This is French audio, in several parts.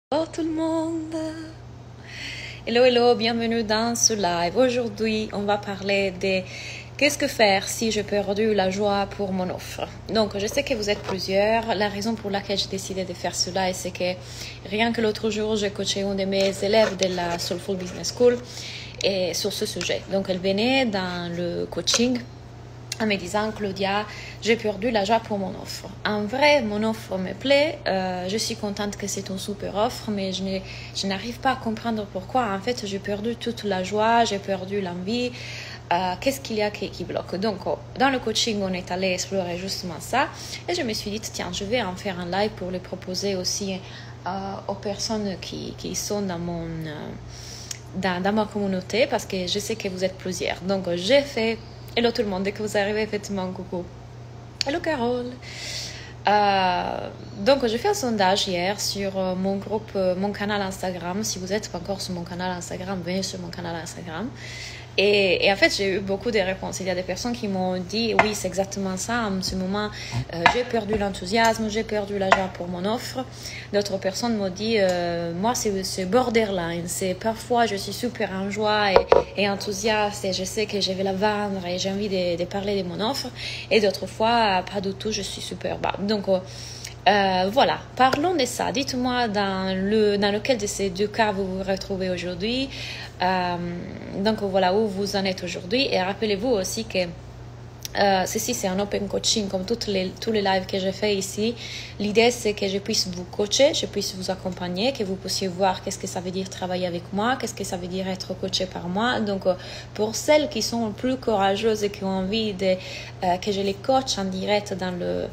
Bonjour tout le monde. Hello, hello, bienvenue dans ce live. Aujourd'hui, on va parler de qu'est-ce que faire si j'ai perdu la joie pour mon offre. Donc, je sais que vous êtes plusieurs. La raison pour laquelle j'ai décidé de faire cela, c'est que rien que l'autre jour, j'ai coaché une de mes élèves de la Soulful Business School et sur ce sujet. Donc, elle venait dans le coaching en me disant, Claudia, j'ai perdu la joie pour mon offre. En vrai, mon offre me plaît, je suis contente que c'est une super offre, mais je n'arrive pas à comprendre pourquoi. En fait, j'ai perdu toute la joie, j'ai perdu l'envie. Qu'est-ce qu'il y a qui bloque? Donc, dans le coaching, on est allé explorer justement ça. Et je me suis dit, tiens, je vais en faire un live pour le proposer aussi aux personnes qui sont dans dans ma communauté, parce que je sais que vous êtes plusieurs. Donc, j'ai fait... Hello tout le monde, dès que vous arrivez, faites-moi un coucou. Hello Carole. Donc, j'ai fait un sondage hier sur mon groupe, mon canal Instagram. Si vous n'êtes pas encore sur mon canal Instagram, venez sur mon canal Instagram. Et en fait, j'ai eu beaucoup de réponses. Il y a des personnes qui m'ont dit, oui, c'est exactement ça. En ce moment, j'ai perdu l'enthousiasme, j'ai perdu la joie pour mon offre. D'autres personnes m'ont dit, moi, c'est borderline. C'est parfois, je suis super en joie et enthousiaste et je sais que je vais la vendre et j'ai envie de parler de mon offre. Et d'autres fois, pas du tout, je suis super bas. Donc, voilà, parlons de ça. Dites-moi dans lequel de ces deux cas vous vous retrouvez aujourd'hui. Donc voilà où vous en êtes aujourd'hui. Et rappelez-vous aussi que ceci c'est un open coaching comme tous les lives que j'ai fait ici. L'idée c'est que je puisse vous coacher, je puisse vous accompagner, que vous puissiez voir qu'est-ce que ça veut dire travailler avec moi, qu'est-ce que ça veut dire être coaché par moi. Donc pour celles qui sont plus courageuses et qui ont envie que je les coach en direct dans le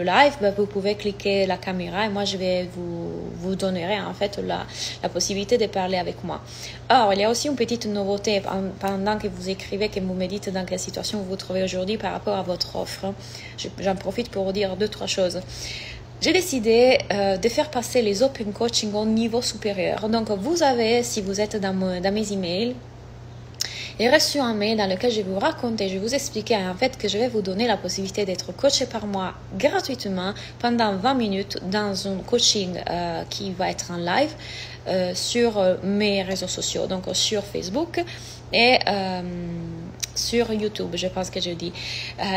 live, vous pouvez cliquer la caméra et moi je vais vous donnerai en fait la possibilité de parler avec moi. Or, il y a aussi une petite nouveauté pendant que vous écrivez, que vous me dites dans quelle situation vous vous trouvez aujourd'hui par rapport à votre offre. J'en profite pour vous dire 2-3 choses. J'ai décidé de faire passer les open coaching au niveau supérieur. Donc, vous avez, si vous êtes dans mes emails, j'ai reçu un mail dans lequel je vais vous raconter, je vais vous expliquer en fait que je vais vous donner la possibilité d'être coaché par moi gratuitement pendant 20 minutes dans un coaching qui va être en live sur mes réseaux sociaux, donc sur Facebook et sur YouTube, je pense que je dis.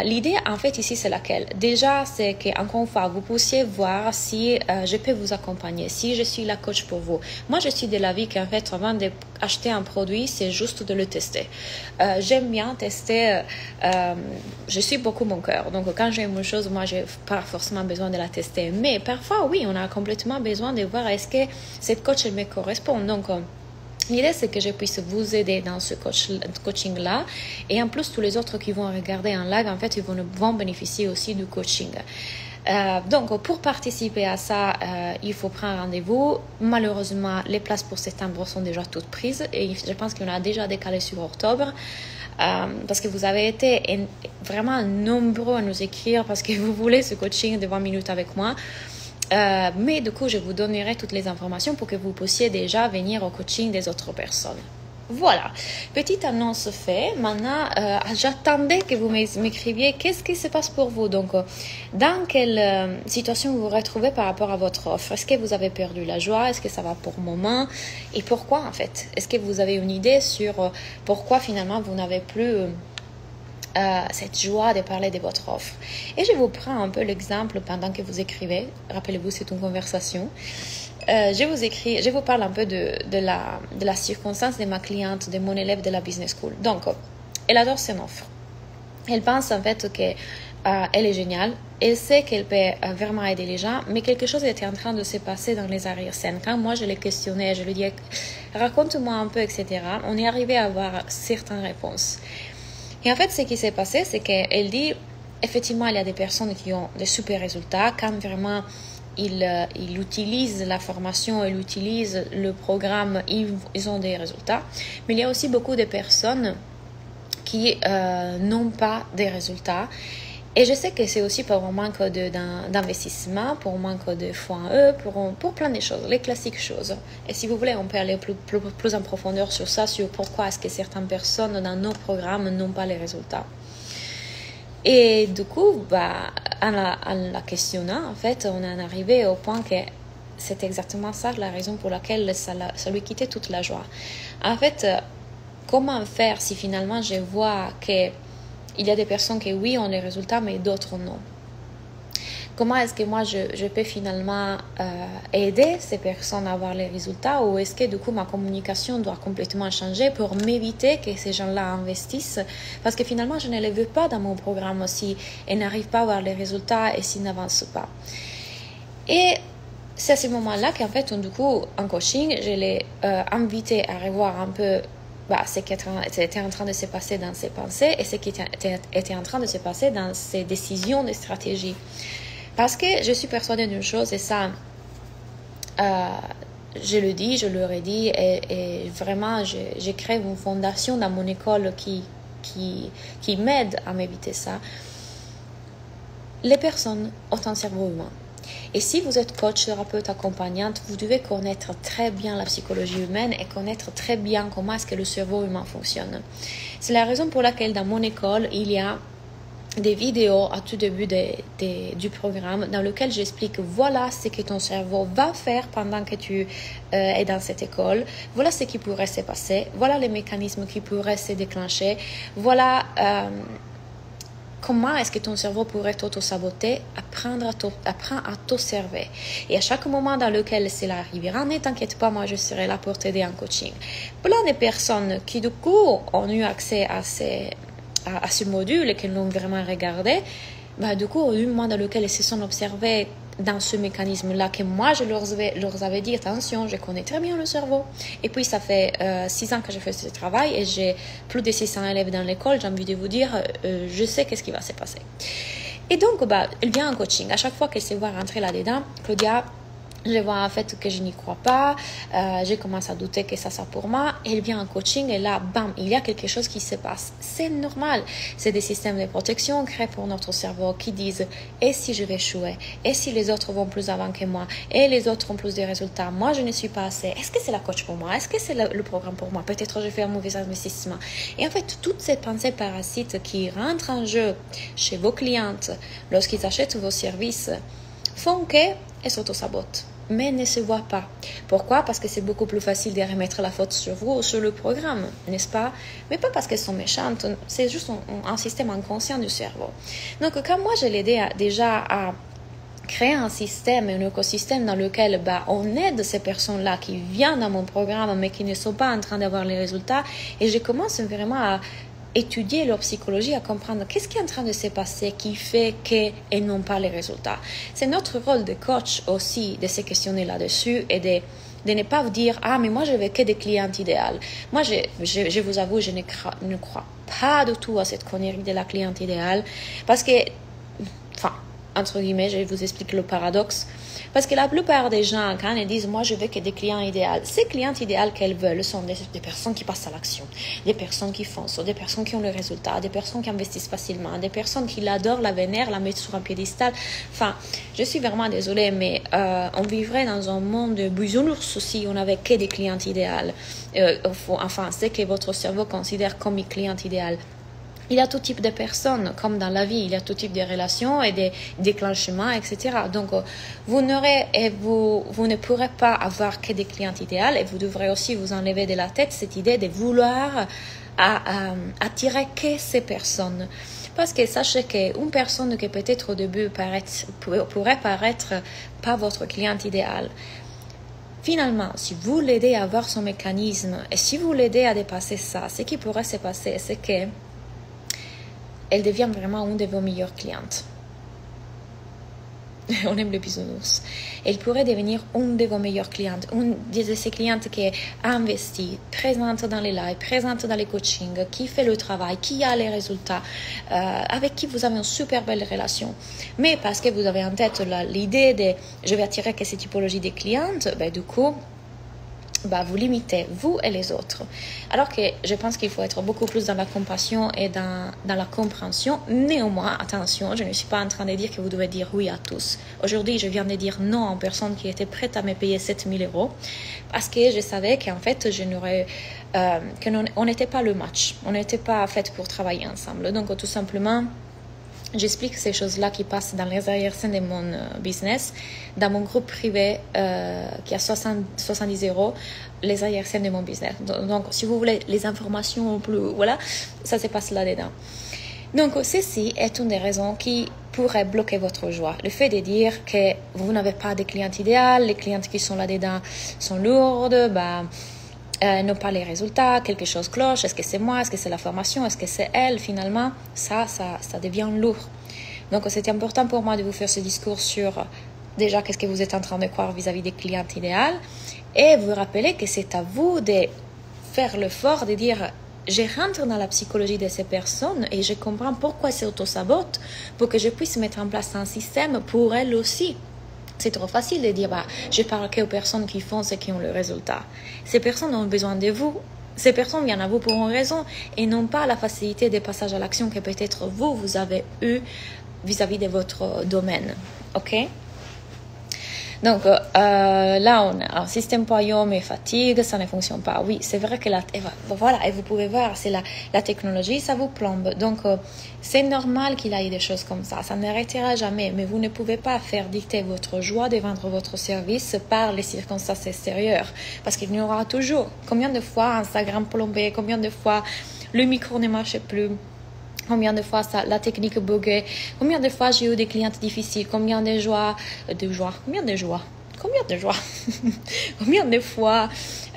L'idée, en fait, ici, c'est laquelle? Déjà, c'est qu'encore une fois, vous puissiez voir si je peux vous accompagner, si je suis la coach pour vous. Moi, je suis de l'avis qu'en fait, avant d'acheter un produit, c'est juste de le tester. J'aime bien tester, je suis beaucoup mon cœur. Donc, quand j'aime une chose, moi, je n'ai pas forcément besoin de la tester. Mais parfois, oui, on a complètement besoin de voir est-ce que cette coach, elle me correspond. Donc, l'idée, c'est que je puisse vous aider dans ce coaching-là. Et en plus, tous les autres qui vont regarder en live, en fait, ils vont bénéficier aussi du coaching. Donc, pour participer à ça, il faut prendre rendez-vous. Malheureusement, les places pour septembre sont déjà toutes prises. Et je pense qu'on a déjà décalé sur octobre. Parce que vous avez été vraiment nombreux à nous écrire parce que vous voulez ce coaching de 20 minutes avec moi. Mais du coup, je vous donnerai toutes les informations pour que vous puissiez déjà venir au coaching des autres personnes. Voilà, petite annonce faite. Maintenant, j'attendais que vous m'écriviez qu'est-ce qui se passe pour vous. Donc, dans quelle situation vous vous retrouvez par rapport à votre offre? Est-ce que vous avez perdu la joie? Est-ce que ça va pour le moment? Et pourquoi en fait? Est-ce que vous avez une idée sur pourquoi finalement vous n'avez plus... cette joie de parler de votre offre. Et je vous prends un peu l'exemple pendant que vous écrivez. Rappelez-vous, c'est une conversation. Je vous parle un peu de la circonstance de ma cliente, de mon élève de la business school. Donc, elle adore son offre. Elle pense en fait qu'elle est géniale. Elle sait qu'elle peut vraiment aider les gens, mais quelque chose était en train de se passer dans les arrière-scènes. Quand moi, je l'ai questionnée, je lui dis « raconte-moi un peu, etc. » On est arrivé à avoir certaines réponses. Et en fait, ce qui s'est passé, c'est qu'elle dit, effectivement, il y a des personnes qui ont des super résultats quand vraiment ils utilisent la formation, ils utilisent le programme, ils ont des résultats. Mais il y a aussi beaucoup de personnes qui n'ont pas des résultats. Et je sais que c'est aussi pour un manque d'investissement, pour un manque de foi en eux, pour plein de choses, les classiques choses. Et si vous voulez, on peut aller plus en profondeur sur ça, sur pourquoi est-ce que certaines personnes dans nos programmes n'ont pas les résultats. Et du coup, en la questionnant, en fait, on est arrivé au point que c'est exactement ça la raison pour laquelle ça lui quittait toute la joie. En fait, comment faire si finalement je vois qu'il y a des personnes qui oui ont les résultats mais d'autres non? Comment est-ce que moi je peux finalement aider ces personnes à avoir les résultats, ou est-ce que du coup ma communication doit complètement changer pour m'éviter que ces gens-là investissent, parce que finalement je ne les veux pas dans mon programme si ils n'arrivent pas à avoir les résultats et s'ils n'avancent pas. Et c'est à ce moment-là qu'en fait du coup en coaching je l'ai invité à revoir un peu ce qui était en train de se passer dans ses pensées et ce qui était en train de se passer dans ses décisions de stratégie. Parce que je suis persuadée d'une chose, et ça, je le dis, je leur ai dit, et vraiment, j'ai créé une fondation dans mon école qui m'aide à m'éviter ça. Les personnes ont un cerveau humain. Et si vous êtes coach, thérapeute, accompagnante, vous devez connaître très bien la psychologie humaine et connaître très bien comment est-ce que le cerveau humain fonctionne. C'est la raison pour laquelle dans mon école, il y a des vidéos à tout début du programme dans lequel j'explique voilà ce que ton cerveau va faire pendant que tu es dans cette école, voilà ce qui pourrait se passer, voilà les mécanismes qui pourraient se déclencher, voilà comment est-ce que ton cerveau pourrait t'auto-saboter, apprendre à t'observer. Et à chaque moment dans lequel cela arrivera, ne t'inquiète pas, moi je serai là pour t'aider en coaching. Plein de personnes qui du coup ont eu accès à ce module et qu'ils l'ont vraiment regardé, du coup, au moment dans lequel ils se sont observés dans ce mécanisme-là, que moi, je leur avais dit, attention, je connais très bien le cerveau. Et puis, ça fait 6 ans que je fais ce travail et j'ai plus de 600 élèves dans l'école. J'ai envie de vous dire, je sais qu'est-ce qui va se passer. Et donc, elle vient en coaching. À chaque fois qu'elle se voit rentrer là-dedans, Claudia, je vois en fait que je n'y crois pas, je commence à douter que ça pour moi. Elle vient en coaching et là, bam, il y a quelque chose qui se passe. C'est normal. C'est des systèmes de protection créés pour notre cerveau qui disent « et si je vais échouer? Et si les autres vont plus avant que moi? Et les autres ont plus de résultats? Moi, je ne suis pas assez. Est-ce que c'est la coach pour moi? Est-ce que c'est le programme pour moi? Peut-être je fais un mauvais investissement. » Et en fait, toutes ces pensées parasites qui rentrent en jeu chez vos clientes lorsqu'ils achètent vos services font qu'elles s'auto-sabotent, mais ne se voient pas. Pourquoi? Parce que c'est beaucoup plus facile de remettre la faute sur vous ou sur le programme, n'est-ce pas? Mais pas parce qu'elles sont méchantes, c'est juste un système inconscient du cerveau. Donc, quand moi, je l'aidais déjà à créer un système, un écosystème dans lequel on aide ces personnes-là qui viennent dans mon programme, mais qui ne sont pas en train d'avoir les résultats, et je commence vraiment à étudier leur psychologie, à comprendre qu'est-ce qui est en train de se passer qui fait qu'ils n'ont pas les résultats. C'est notre rôle de coach aussi de se questionner là-dessus et de ne pas vous dire « Ah, mais moi, je veux que des clientes idéales. » Moi, je vous avoue, je ne crois pas du tout à cette connerie de la cliente idéale parce que, entre guillemets, je vous explique le paradoxe. Parce que la plupart des gens, quand ils disent « moi, je veux que des clients idéaux », ces clients idéaux qu'elles veulent sont des personnes qui passent à l'action, des personnes qui foncent, des personnes qui ont le résultat, des personnes qui investissent facilement, des personnes qui l'adorent, la vénèrent, la mettent sur un piédestal. Enfin, je suis vraiment désolée, mais on vivrait dans un monde de bisounours si on n'avait que des clients idéaux. C'est que votre cerveau considère comme une cliente idéale. Il y a tout type de personnes, comme dans la vie, il y a tout type de relations et des déclenchements, etc. Donc, vous ne pourrez pas avoir que des clients idéaux et vous devrez aussi vous enlever de la tête cette idée de vouloir attirer que ces personnes. Parce que sachez qu'une personne qui peut-être au début pourrait paraître pas votre client idéal, finalement, si vous l'aidez à avoir son mécanisme et si vous l'aidez à dépasser ça, ce qui pourrait se passer, c'est que elle devient vraiment une de vos meilleures clientes. On aime les bisounours. Elle pourrait devenir une de vos meilleures clientes, une de ces clientes qui est investie, présente dans les lives, présente dans les coachings, qui fait le travail, qui a les résultats, avec qui vous avez une super belle relation. Mais parce que vous avez en tête l'idée de « je vais attirer que ces typologies de clientes », du coup, vous limitez, vous et les autres. Alors que je pense qu'il faut être beaucoup plus dans la compassion et dans la compréhension. Néanmoins, attention, je ne suis pas en train de dire que vous devez dire oui à tous. Aujourd'hui, je viens de dire non à une personne qui était prête à me payer 7 000 € parce que je savais qu'en fait, qu'on n'était pas le match. On n'était pas fait pour travailler ensemble. Donc, tout simplement, J'explique ces choses-là qui passent dans les arrière-scènes de mon business, dans mon groupe privé qui a 70 euros, les arrière-scènes de mon business. Donc, si vous voulez les informations plus, voilà, ça se passe là-dedans. Donc, ceci est une des raisons qui pourrait bloquer votre joie. Le fait de dire que vous n'avez pas de clientes idéales, les clientes qui sont là-dedans sont lourdes, n'ont pas les résultats, quelque chose cloche, est-ce que c'est moi, est-ce que c'est la formation, est-ce que c'est elle, finalement, ça devient lourd. Donc, c'est important pour moi de vous faire ce discours sur déjà qu'est-ce que vous êtes en train de croire vis-à-vis des clientes idéales et vous rappeler que c'est à vous de faire l'effort de dire je rentre dans la psychologie de ces personnes et je comprends pourquoi elles s'auto-sabotent pour que je puisse mettre en place un système pour elles aussi. C'est trop facile de dire je parle qu'aux personnes qui font ce qui ont le résultat. Ces personnes ont besoin de vous. Ces personnes viennent à vous pour une raison et non pas la facilité des passages à l'action que peut-être vous avez eu vis-à-vis de votre domaine. OK? Donc, là, on a un système poids et fatigue, ça ne fonctionne pas. Oui, c'est vrai que voilà, et vous pouvez voir, c'est la technologie, ça vous plombe. Donc, c'est normal qu'il y ait des choses comme ça n'arrêtera jamais. Mais vous ne pouvez pas faire dicter votre joie de vendre votre service par les circonstances extérieures. Parce qu'il y en aura toujours. Combien de fois Instagram plombé, combien de fois le micro ne marchait plus, combien de fois la technique buguait, combien de fois j'ai eu des clientes difficiles, combien de joie, combien de fois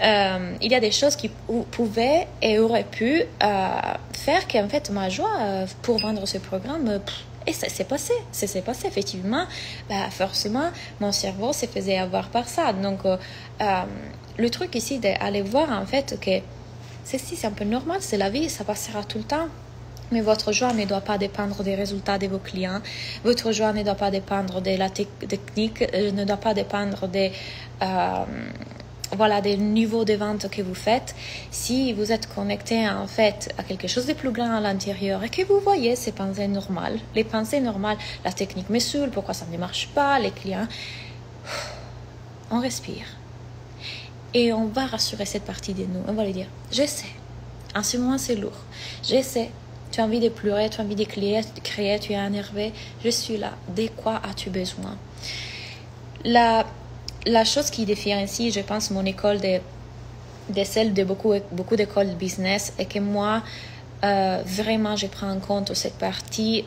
il y a des choses qui pouvaient et auraient pu faire qu'en fait ma joie pour vendre ce programme et ça s'est passé effectivement, forcément mon cerveau se faisait avoir par ça. Donc le truc ici d'aller voir en fait que c'est un peu normal, c'est la vie, ça passera tout le temps. Mais votre joie ne doit pas dépendre des résultats de vos clients. Votre joie ne doit pas dépendre de la technique, ne doit pas dépendre des niveaux de vente que vous faites. Si vous êtes connecté en fait à quelque chose de plus grand à l'intérieur et que vous voyez ces pensées normales, les pensées normales, la technique me saoule, pourquoi ça ne marche pas, les clients, on respire. Et on va rassurer cette partie de nous. On va lui dire, je sais, en ce moment c'est lourd, je sais. Tu as envie de pleurer, tu as envie de crier, tu es énervé. Je suis là. De quoi as-tu besoin? La chose qui différencie, je pense, mon école de celle de beaucoup d'écoles de business est que moi, vraiment, je prends en compte cette partie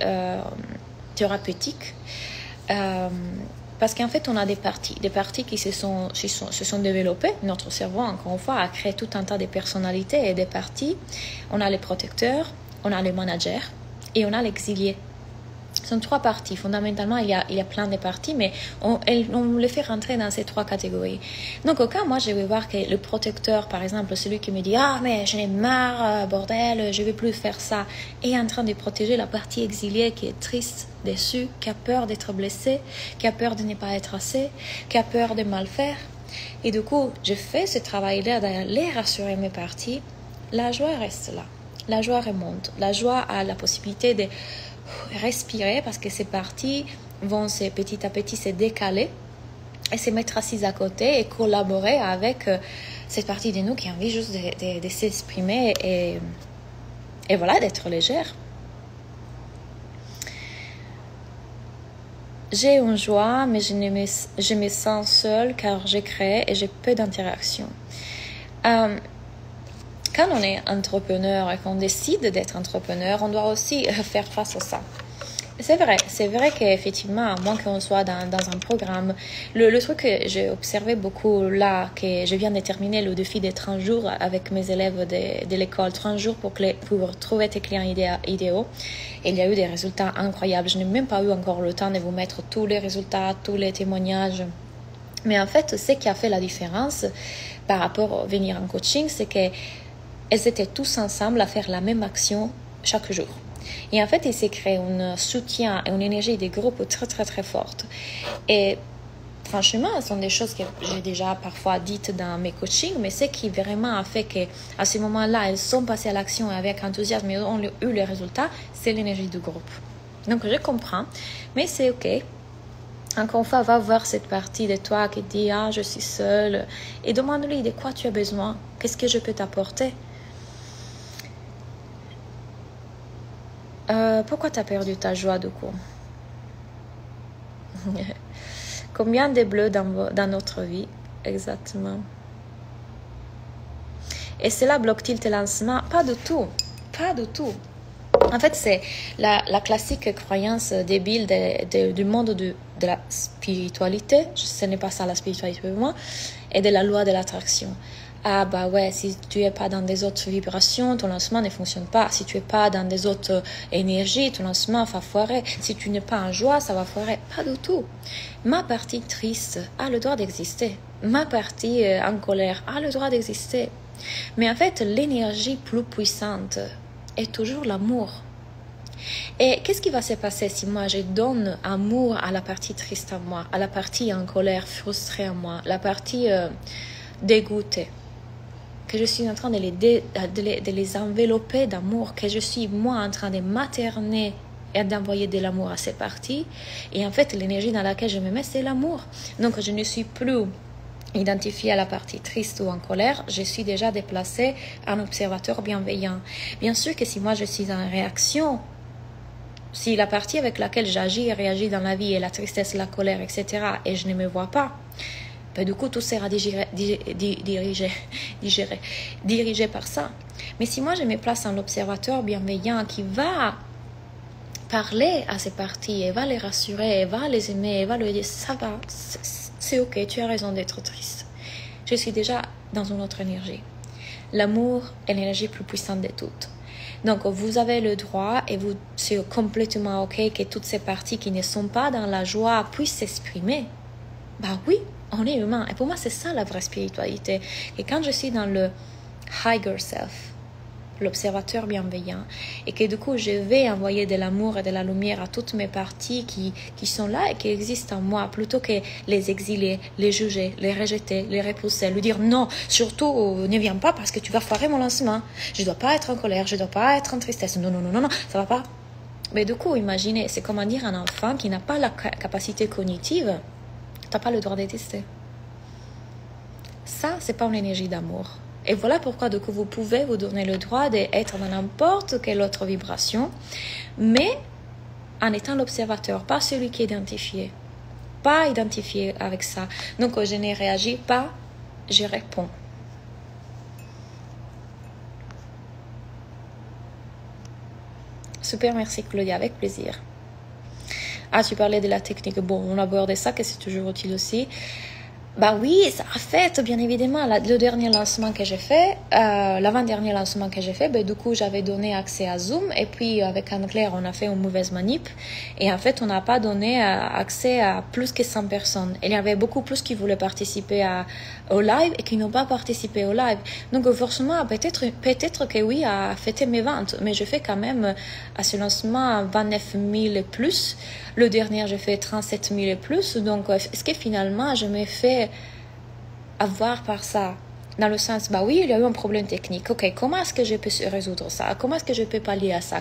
thérapeutique. Parce qu'en fait, on a des parties qui se sont développées. Notre cerveau, encore une fois, a créé tout un tas de personnalités et des parties. On a les protecteurs, on a le manager et on a l'exilié. Ce sont trois parties. Fondamentalement, il y a plein de parties, mais on les fait rentrer dans ces trois catégories. Donc, au cas, moi, je vais voir que le protecteur, par exemple, celui qui me dit « Ah, mais j'en ai marre, bordel, je ne vais plus faire ça », est en train de protéger la partie exiliée qui est triste, déçue, qui a peur d'être blessée, qui a peur de ne pas être assez, qui a peur de mal faire. Et du coup, je fais ce travail-là d'aller rassurer mes parties. La joie reste là. La joie remonte. La joie a la possibilité de respirer parce que ces parties vont petit à petit se décaler et se mettre assises à côté et collaborer avec cette partie de nous qui a envie juste de s'exprimer et voilà, d'être légère. J'ai une joie, mais je me sens seule car j'ai créé et j'ai peu d'interaction. Quand on est entrepreneur et qu'on décide d'être entrepreneur, on doit aussi faire face à ça. C'est vrai qu'effectivement, à moins qu'on soit dans un programme, le truc que j'ai observé beaucoup là, que je viens de terminer le défi des 30 jours avec mes élèves de l'école, 30 jours pour trouver tes clients idéaux, et il y a eu des résultats incroyables. Je n'ai même pas eu encore le temps de vous mettre tous les résultats, tous les témoignages. Mais en fait, ce qui a fait la différence par rapport à venir en coaching, c'est que elles étaient tous ensemble à faire la même action chaque jour. Et en fait, il s'est créé un soutien et une énergie des groupes très, très, très forte. Et franchement, ce sont des choses que j'ai déjà parfois dites dans mes coachings, mais ce qui vraiment a fait qu'à ce moment-là, elles sont passées à l'action avec enthousiasme et ont eu les résultats, c'est l'énergie du groupe. Donc, je comprends, mais c'est OK. Encore une fois, va voir cette partie de toi qui dit « Ah, je suis seule » et demande-lui de quoi tu as besoin. Qu'est-ce que je peux t'apporter? Pourquoi tu as perdu ta joie du coup? Combien de bleus dans notre vie? Exactement. Et cela bloque-t-il tes lancements? Pas du tout. Pas du tout. En fait, c'est la classique croyance débile du monde de la spiritualité. Ce n'est pas ça la spiritualité pour moi. Et de la loi de l'attraction. Ah bah ouais, si tu n'es pas dans des autres vibrations, ton lancement ne fonctionne pas. Si tu n'es pas dans des autres énergies, ton lancement va foirer. Si tu n'es pas en joie, ça va foirer. Pas du tout. Ma partie triste a le droit d'exister. Ma partie en colère a le droit d'exister. Mais en fait, l'énergie plus puissante est toujours l'amour. Et qu'est-ce qui va se passer si moi je donne amour à la partie triste en moi, à la partie en colère, frustrée en moi, la partie dégoûtée, que je suis en train de les envelopper d'amour, que je suis moi en train de materner et d'envoyer de l'amour à ces parties. Et en fait, l'énergie dans laquelle je me mets, c'est l'amour. Donc, je ne suis plus identifiée à la partie triste ou en colère, je suis déjà déplacée en observateur bienveillant. Bien sûr que si moi je suis en réaction, si la partie avec laquelle j'agis et réagis dans la vie est la tristesse, la colère, etc., et je ne me vois pas, ben du coup tout sera dirigé par ça. Mais si moi je me place en observateur bienveillant qui va parler à ces parties et va les rassurer, et va les aimer, et va leur dire ça va, c'est ok, tu as raison d'être triste. Je suis déjà dans une autre énergie. L'amour est l'énergie plus puissante de toutes. Donc vous avez le droit et c'est complètement ok que toutes ces parties qui ne sont pas dans la joie puissent s'exprimer. Bah oui, on est humain. Et pour moi, c'est ça la vraie spiritualité. Et quand je suis dans le higher self, l'observateur bienveillant, et que du coup je vais envoyer de l'amour et de la lumière à toutes mes parties qui sont là et qui existent en moi, plutôt que les exiler, les juger, les rejeter, les repousser, lui dire non, surtout ne viens pas parce que tu vas foirer mon lancement, je dois pas être en colère, je dois pas être en tristesse, non, ça va pas. Mais du coup, imaginez, c'est comme dire un enfant qui n'a pas la capacité cognitive, t'as pas le droit d'exister. Ça, c'est pas une énergie d'amour. Et voilà pourquoi du coup vous pouvez vous donner le droit d'être dans n'importe quelle autre vibration, mais en étant l'observateur, pas celui qui est identifié. Pas identifié avec ça. Donc je ne réagis pas, je réponds. Super, merci Claudia, avec plaisir. Ah, tu parlais de la technique. Bon, on abordait ça, que c'est toujours utile aussi. Bah oui, ça a fait, bien évidemment, le dernier lancement que j'ai fait, l'avant-dernier lancement que j'ai fait, ben, du coup, j'avais donné accès à Zoom, et puis avec Anne-Claire, on a fait une mauvaise manip, et en fait, on n'a pas donné accès à plus que 100 personnes. Il y avait beaucoup plus qui voulaient participer au live et qui n'ont pas participé au live. Donc, forcément, peut-être que oui, à fêter mes ventes, mais je fais quand même à ce lancement 29 000 et plus. Le dernier, j'ai fait 37 000 et plus. Donc, est-ce que finalement, je me fais avoir par ça? Dans le sens, bah oui, il y a eu un problème technique. Ok, comment est-ce que je peux résoudre ça? Comment est-ce que je peux pallier à ça?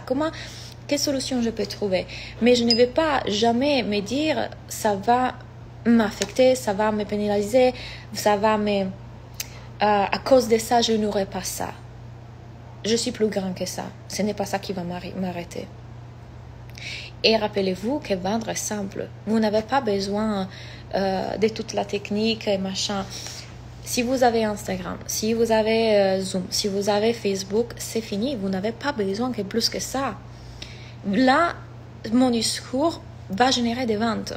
Quelle solution je peux trouver? Mais je ne vais pas jamais me dire, ça va m'affecter, ça va me pénaliser, ça va me... à cause de ça, je n'aurai pas ça. Je suis plus grand que ça. Ce n'est pas ça qui va m'arrêter. Et rappelez-vous que vendre est simple. Vous n'avez pas besoin de toute la technique et machin. Si vous avez Instagram, si vous avez Zoom, si vous avez Facebook, c'est fini. Vous n'avez pas besoin de plus que ça. Là, mon discours va générer des ventes.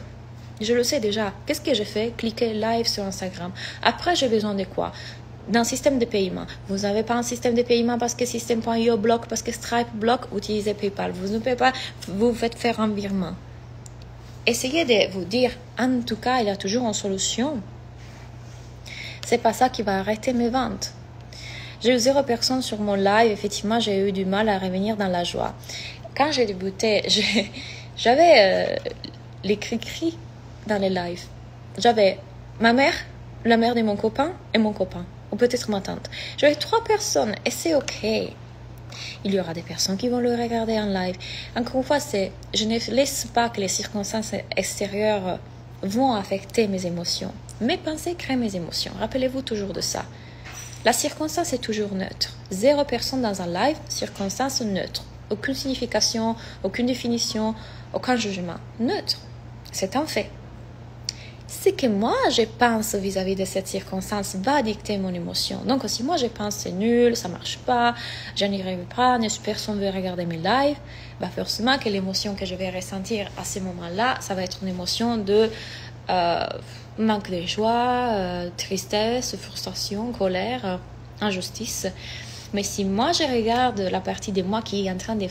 Je le sais déjà. Qu'est-ce que je fais? Cliquez live sur Instagram. Après, j'ai besoin de quoi? D'un système de paiement. Vous n'avez pas un système de paiement parce que System.io bloque, parce que Stripe bloque, utilisez PayPal. Vous ne pouvez pas, vous faites faire un virement. Essayez de vous dire, en tout cas, il y a toujours une solution. C'est pas ça qui va arrêter mes ventes. J'ai eu 0 personnes sur mon live. Effectivement, j'ai eu du mal à revenir dans la joie. Quand j'ai débuté, j'avais les cris-cris dans les lives. J'avais ma mère, la mère de mon copain et mon copain. Ou peut-être ma tante. J'avais 3 personnes et c'est ok. Il y aura des personnes qui vont le regarder en live. Encore une fois, je ne laisse pas que les circonstances extérieures vont affecter mes émotions. Mes pensées créent mes émotions. Rappelez-vous toujours de ça. La circonstance est toujours neutre. 0 personne dans un live, circonstance neutre. aucune signification, aucune définition, aucun jugement. Neutre. C'est un fait. Ce que moi je pense vis-à-vis de cette circonstance va dicter mon émotion. Donc si moi je pense c'est nul, ça marche pas, je n'y arrive pas, personne ne veut regarder mes lives, forcément que l'émotion que je vais ressentir à ce moment-là, ça va être une émotion de manque de joie, tristesse, frustration, colère, injustice. Mais si moi je regarde la partie de moi qui est en train de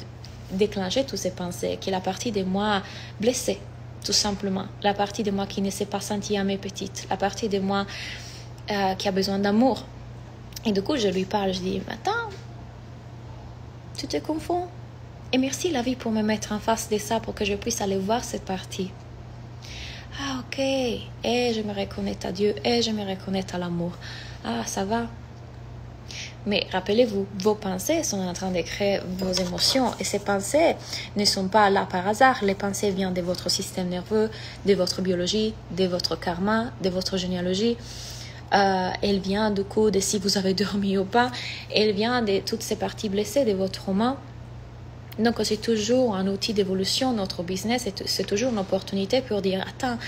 déclencher toutes ces pensées, qui est la partie de moi blessée, tout simplement, la partie de moi qui ne s'est pas sentie aimée petite, la partie de moi qui a besoin d'amour. Et du coup, je lui parle, je dis, attends, tu te confonds. Et merci la vie pour me mettre en face de ça, pour que je puisse aller voir cette partie. Ah, ok, et je me reconnais à Dieu, et je me reconnais à l'amour. Ah, ça va. Mais rappelez-vous, vos pensées sont en train de créer vos émotions et ces pensées ne sont pas là par hasard. Les pensées viennent de votre système nerveux, de votre biologie, de votre karma, de votre généalogie. Elle vient du coup de si vous avez dormi ou pas. Elle vient de toutes ces parties blessées de votre trauma. Donc c'est toujours un outil d'évolution, notre business, c'est toujours une opportunité pour dire, attends,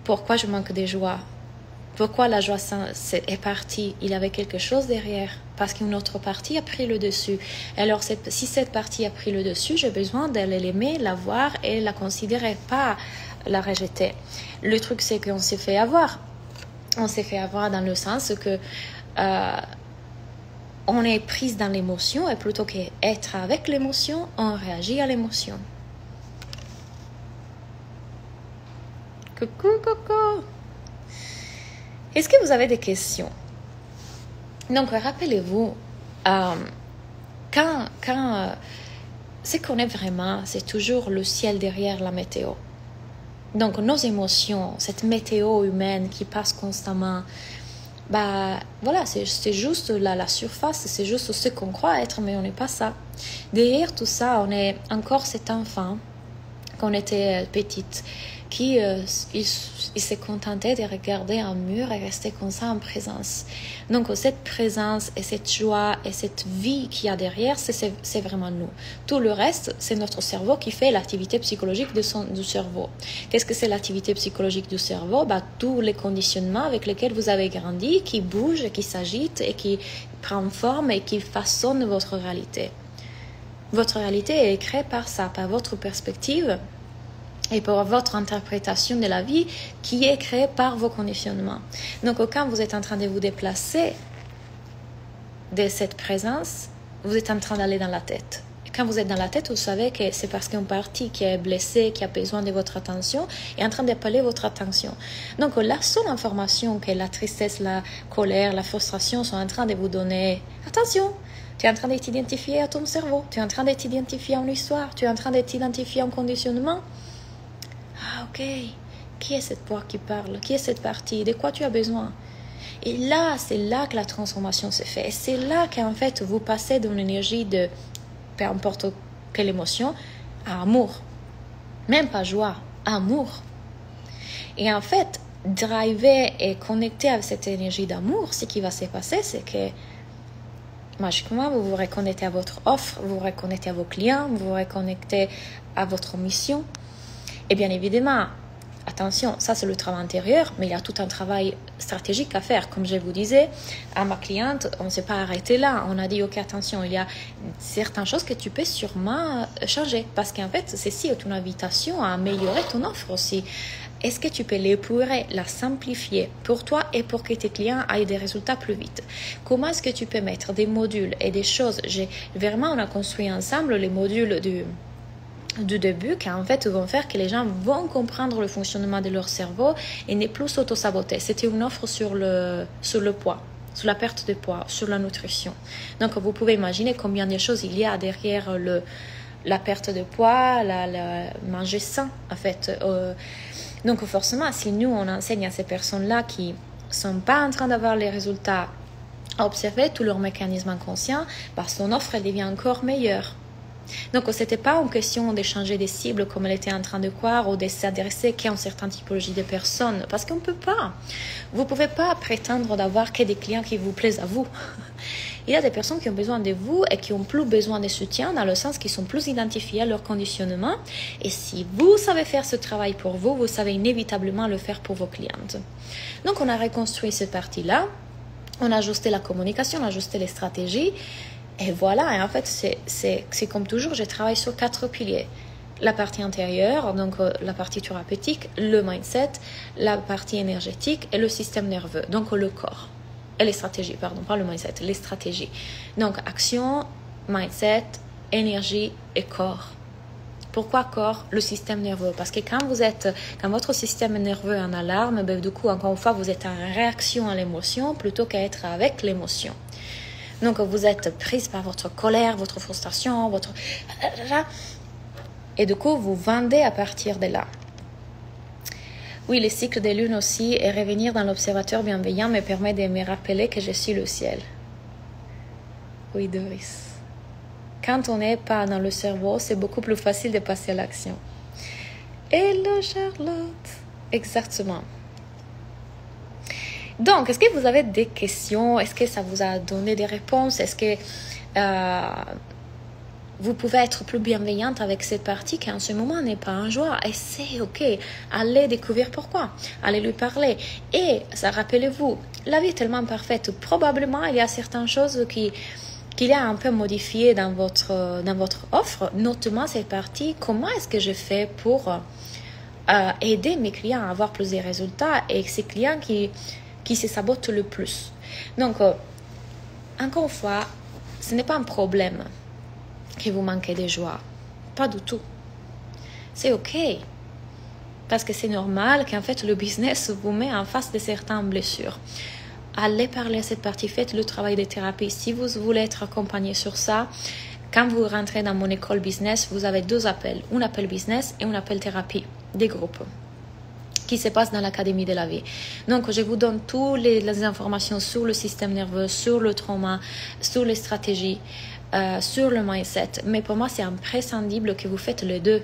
pourquoi je manque de joie ? Pourquoi la joie est partie? Il y avait quelque chose derrière. Parce qu'une autre partie a pris le dessus. Alors, si cette partie a pris le dessus, j'ai besoin d'aller l'aimer, la voir et la considérer, pas la rejeter. Le truc, c'est qu'on s'est fait avoir. On s'est fait avoir dans le sens que on est prise dans l'émotion et plutôt qu'être avec l'émotion, on réagit à l'émotion. Coucou, coucou. Est-ce que vous avez des questions? Donc, rappelez-vous, quand ce qu'on est vraiment, c'est toujours le ciel derrière la météo. Donc, nos émotions, cette météo humaine qui passe constamment, voilà, c'est juste la surface, c'est juste ce qu'on croit être, mais on n'est pas ça. Derrière tout ça, on est encore cet enfant, quand on était petite, qui il s'est contenté de regarder un mur et rester comme ça en présence. Donc cette présence et cette joie et cette vie qu'il y a derrière, c'est vraiment nous. Tout le reste, c'est notre cerveau qui fait l'activité psychologique du cerveau. Qu'est-ce que c'est l'activité psychologique du cerveau? Tous les conditionnements avec lesquels vous avez grandi, qui bougent, qui s'agitent et qui prennent forme et qui façonnent votre réalité. Votre réalité est créée par ça, par votre perspective et pour votre interprétation de la vie qui est créée par vos conditionnements. Donc, quand vous êtes en train de vous déplacer de cette présence, vous êtes en train d'aller dans la tête. Et quand vous êtes dans la tête, vous savez que c'est parce qu'une partie qui est blessée, qui a besoin de votre attention, est en train d'appeler votre attention. Donc, la seule information que la tristesse, la colère, la frustration sont en train de vous donner, attention, tu es en train de t'identifier à ton cerveau, tu es en train de t'identifier à une histoire, tu es en train de t'identifier à un conditionnement. Ah, ok, qui est cette voix qui parle? Qui est cette partie? De quoi tu as besoin? Et là, c'est là que la transformation se fait. Et c'est là qu'en fait, vous passez d'une énergie de, peu importe quelle émotion, à amour. Même pas joie, amour. Et en fait, driver et connecter avec cette énergie d'amour, ce qui va se passer, c'est que magiquement, vous vous reconnectez à votre offre, vous vous reconnectez à vos clients, vous vous reconnectez à votre mission. Et bien évidemment, attention, ça c'est le travail intérieur, mais il y a tout un travail stratégique à faire. Comme je vous disais, à ma cliente, on ne s'est pas arrêté là. On a dit, ok, attention, il y a certaines choses que tu peux sûrement changer. Parce qu'en fait, ceci est une invitation à améliorer ton offre aussi. Est-ce que tu peux l'épurer, la simplifier pour toi et pour que tes clients aient des résultats plus vite? Comment est-ce que tu peux mettre des modules et des choses? Vraiment, on a construit ensemble les modules du début qui en fait vont faire que les gens vont comprendre le fonctionnement de leur cerveau et ne plus s'auto-saboter. C'était une offre sur le poids, sur la perte de poids, sur la nutrition. Donc vous pouvez imaginer combien de choses il y a derrière la perte de poids, manger sain en fait. Donc forcément, si nous on enseigne à ces personnes-là qui sont pas en train d'avoir les résultats à observer tous leurs mécanismes inconscients, son offre elle devient encore meilleure. Donc, ce n'était pas une question de changer des cibles comme elle était en train de croire ou de s'adresser qu'à une certaine typologie de personnes. Parce qu'on ne peut pas. Vous ne pouvez pas prétendre d'avoir que des clients qui vous plaisent à vous. Il y a des personnes qui ont besoin de vous et qui ont plus besoin de soutien dans le sens qu'ils sont plus identifiés à leur conditionnement. Et si vous savez faire ce travail pour vous, vous savez inévitablement le faire pour vos clientes. Donc, on a reconstruit cette partie-là. On a ajusté la communication, on a ajusté les stratégies. Et voilà, et en fait, c'est comme toujours, je travaille sur 4 piliers. La partie intérieure, donc la partie thérapeutique, le mindset, la partie énergétique et le système nerveux, donc le corps. Et les stratégies, pardon, pas le mindset, les stratégies. Donc, action, mindset, énergie et corps. Pourquoi corps? Le système nerveux. Parce que quand votre système nerveux est en alarme, ben, du coup, encore une fois, vous êtes en réaction à l'émotion plutôt qu'à être avec l'émotion. Donc, vous êtes prise par votre colère, votre frustration, et du coup, vous vendez à partir de là. Oui, le cycle des lunes aussi, et revenir dans l'observateur bienveillant me permet de me rappeler que je suis le ciel. Oui, Doris. Quand on n'est pas dans le cerveau, c'est beaucoup plus facile de passer à l'action. Hello Charlotte. Exactement. Donc, est-ce que vous avez des questions? Est-ce que ça vous a donné des réponses? Est-ce que vous pouvez être plus bienveillante avec cette partie qui en ce moment n'est pas en joie? Et c'est ok. Allez découvrir pourquoi. Allez lui parler. Et ça, rappelez-vous, la vie est tellement parfaite. Probablement, il y a certaines choses qu'il y a un peu modifié dans votre offre, notamment cette partie, comment est-ce que je fais pour aider mes clients à avoir plus de résultats et ces clients qui se sabotent le plus. Donc, encore une fois, ce n'est pas un problème que vous manquez de joie. Pas du tout. C'est ok. Parce que c'est normal qu'en fait, le business vous met en face de certaines blessures. Allez parler à cette partie, faites le travail de thérapie. Si vous voulez être accompagné sur ça, quand vous rentrez dans mon école business, vous avez 2 appels. Un appel business et un appel thérapie, des groupes qui se passent dans l'Académie de la vie. Donc, je vous donne toutes les informations sur le système nerveux, sur le trauma, sur les stratégies, sur le mindset. Mais pour moi, c'est imprescindible que vous faites les deux.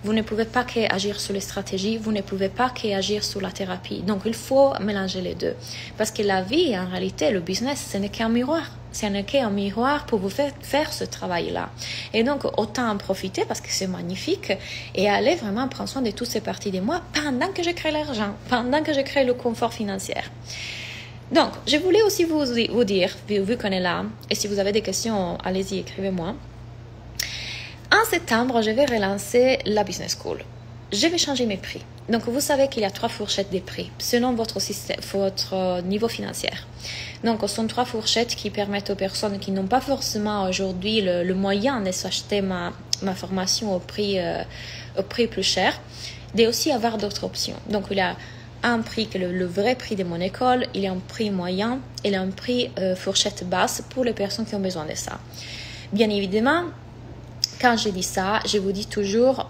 Vous ne pouvez pas qu'agir sur les stratégies, vous ne pouvez pas qu'agir sur la thérapie. Donc, il faut mélanger les deux. Parce que la vie, en réalité, le business, ce n'est qu'un miroir. Ce n'est qu'un miroir pour vous faire ce travail-là. Et donc, autant en profiter parce que c'est magnifique et aller vraiment prendre soin de toutes ces parties de moi pendant que je crée l'argent, pendant que je crée le confort financier. Donc, je voulais aussi vous dire, vu qu'on est là, et si vous avez des questions, allez-y, écrivez-moi. En septembre, je vais relancer la Business School. Je vais changer mes prix. Donc, vous savez qu'il y a 3 fourchettes de prix selon votre niveau financier. Donc, ce sont 3 fourchettes qui permettent aux personnes qui n'ont pas forcément aujourd'hui le moyen de s'acheter ma formation au prix plus cher, de aussi avoir d'autres options. Donc, il y a un prix qui est le vrai prix de mon école, il y a un prix moyen et un prix fourchette basse pour les personnes qui ont besoin de ça. Bien évidemment, quand je dis ça, je vous dis toujours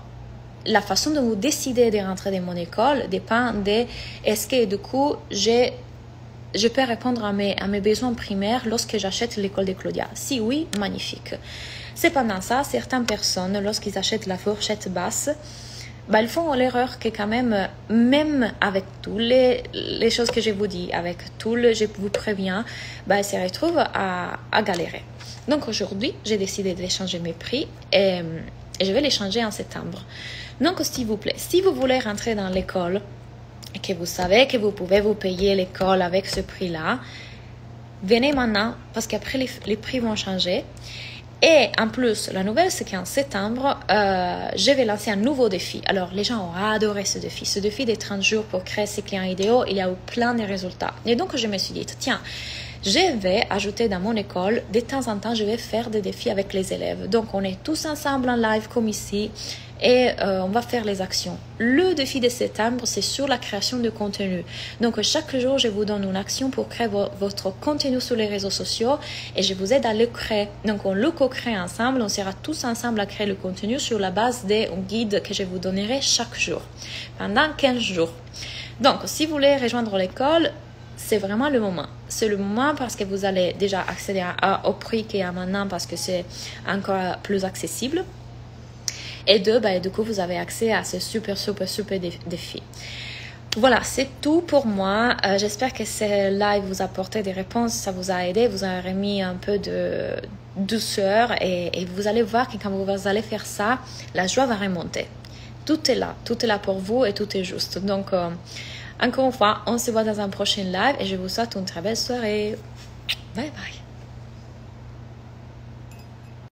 la façon dont vous décidez de rentrer dans mon école dépend de est-ce que du coup je peux répondre à mes besoins primaires lorsque j'achète l'école de Claudia. Si oui, magnifique. Cependant ça, certaines personnes, lorsqu'ils achètent la fourchette basse, ils font l'erreur que quand même avec toutes les choses que je vous dis, avec je vous préviens, ils se retrouvent à galérer. Donc aujourd'hui, j'ai décidé de changer mes prix et je vais les changer en septembre. Donc s'il vous plaît, si vous voulez rentrer dans l'école et que vous savez que vous pouvez vous payer l'école avec ce prix-là, venez maintenant parce qu'après les prix vont changer. Et en plus, la nouvelle, c'est qu'en septembre, je vais lancer un nouveau défi. Alors, les gens ont adoré ce défi. Ce défi des 30 jours pour créer ses clients idéaux, il y a eu plein de résultats. Et donc, je me suis dit, tiens, je vais ajouter dans mon école, de temps en temps, je vais faire des défis avec les élèves. Donc, on est tous ensemble en live comme ici et on va faire les actions. Le défi de septembre, c'est sur la création de contenu. Donc, chaque jour, je vous donne une action pour créer votre contenu sur les réseaux sociaux et je vous aide à le créer. Donc, on le co-crée ensemble. On sera tous ensemble à créer le contenu sur la base d'un guide que je vous donnerai chaque jour, pendant 15 jours. Donc, si vous voulez rejoindre l'école, c'est vraiment le moment. C'est le moment parce que vous allez déjà accéder au prix qu'il y a maintenant parce que c'est encore plus accessible. Et 2, du coup, vous avez accès à ce super défi. Voilà, c'est tout pour moi. J'espère que ce live vous a apporté des réponses, ça vous a aidé, vous a remis un peu de douceur et vous allez voir que quand vous allez faire ça, la joie va remonter. Tout est là pour vous et tout est juste. Donc, encore une fois, on se voit dans un prochain live et je vous souhaite une très belle soirée. Bye bye.